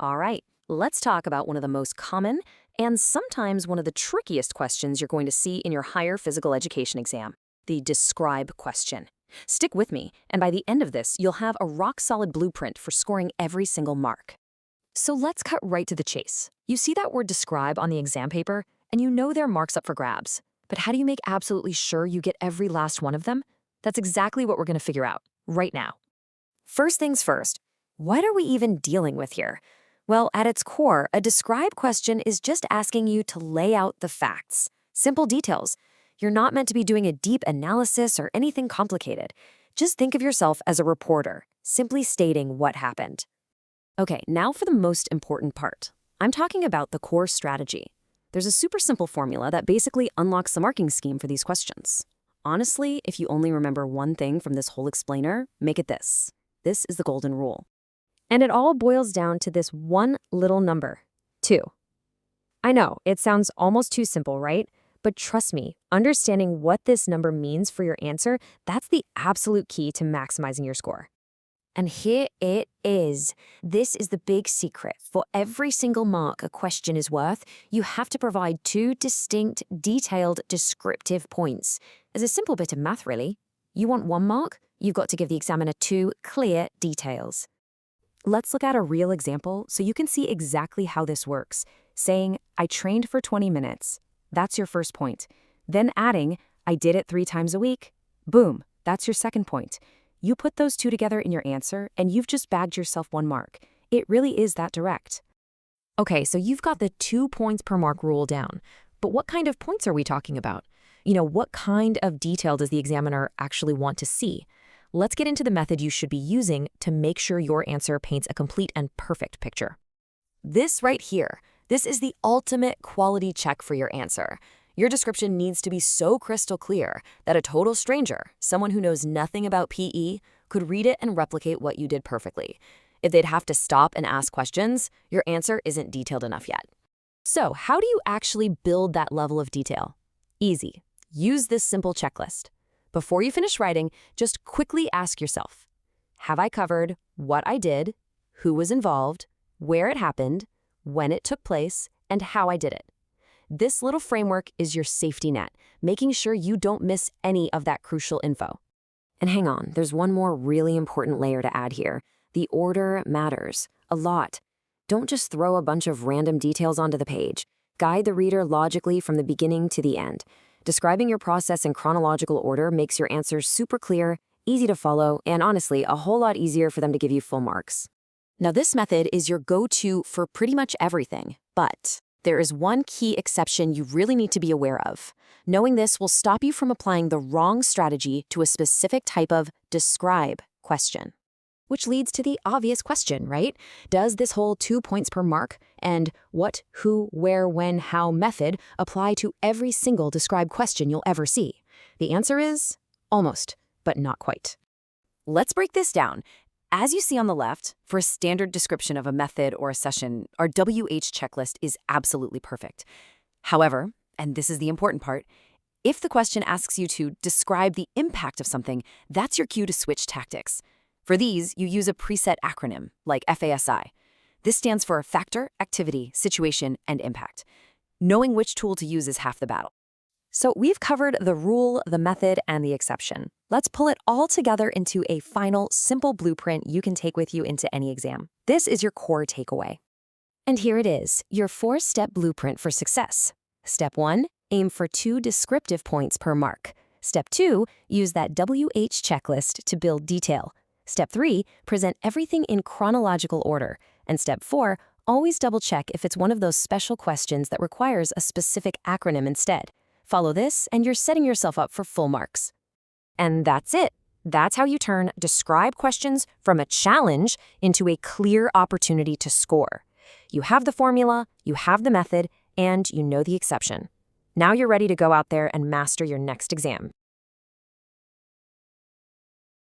All right, let's talk about one of the most common and sometimes one of the trickiest questions you're going to see in your higher physical education exam, the describe question. Stick with me, and by the end of this, you'll have a rock-solid blueprint for scoring every single mark. So let's cut right to the chase. You see that word describe on the exam paper, and you know there are marks up for grabs. But how do you make absolutely sure you get every last one of them? That's exactly what we're going to figure out right now. First things first, what are we even dealing with here? Well, at its core, a describe question is just asking you to lay out the facts. Simple details. You're not meant to be doing a deep analysis or anything complicated. Just think of yourself as a reporter, simply stating what happened. Okay, now for the most important part. I'm talking about the core strategy. There's a super simple formula that basically unlocks the marking scheme for these questions. Honestly, if you only remember one thing from this whole explainer, make it this. This is the golden rule. And it all boils down to this one little number, 2. I know, it sounds almost too simple, right? But trust me, understanding what this number means for your answer, that's the absolute key to maximizing your score. And here it is. This is the big secret. For every single mark a question is worth, you have to provide 2 distinct, detailed, descriptive points. It's a simple bit of math, really. You want 1 mark? You've got to give the examiner 2 clear details. Let's look at a real example so you can see exactly how this works. Saying, I trained for 20 minutes. That's your first point. Then adding, I did it 3 times a week. Boom, that's your second point. You put those 2 together in your answer, and you've just bagged yourself 1 mark. It really is that direct. Okay, so you've got the 2 points per mark rule down. But what kind of points are we talking about? What kind of detail does the examiner actually want to see? Let's get into the method you should be using to make sure your answer paints a complete and perfect picture. This right here, this is the ultimate quality check for your answer. Your description needs to be so crystal clear that a total stranger, someone who knows nothing about PE, could read it and replicate what you did perfectly. If they'd have to stop and ask questions, your answer isn't detailed enough yet. So, how do you actually build that level of detail? Easy. Use this simple checklist. Before you finish writing, just quickly ask yourself, have I covered what I did, who was involved, where it happened, when it took place, and how I did it? This little framework is your safety net, making sure you don't miss any of that crucial info. And hang on, there's one more really important layer to add here. The order matters a lot. Don't just throw a bunch of random details onto the page. Guide the reader logically from the beginning to the end. Describing your process in chronological order makes your answers super clear, easy to follow, and honestly, a whole lot easier for them to give you full marks. Now, this method is your go-to for pretty much everything, but there is one key exception you really need to be aware of. Knowing this will stop you from applying the wrong strategy to a specific type of describe question. Which leads to the obvious question, right? Does this whole 2 points per mark and what, who, where, when, how method apply to every single describe question you'll ever see? The answer is almost, but not quite. Let's break this down. As you see on the left, for a standard description of a method or a session, our WH checklist is absolutely perfect. However, and this is the important part, if the question asks you to describe the impact of something, that's your cue to switch tactics. For these, you use a preset acronym, like FASI. This stands for factor, activity, situation, and impact. Knowing which tool to use is half the battle. So we've covered the rule, the method, and the exception. Let's pull it all together into a final, simple blueprint you can take with you into any exam. This is your core takeaway. And here it is, your 4-step blueprint for success. Step 1, aim for 2 descriptive points per mark. Step 2, use that WH checklist to build detail. Step 3, present everything in chronological order. And Step 4, always double-check if it's one of those special questions that requires a specific acronym instead. Follow this, and you're setting yourself up for full marks. And that's it. That's how you turn describe questions from a challenge into a clear opportunity to score. You have the formula, you have the method, and you know the exception. Now you're ready to go out there and master your next exam.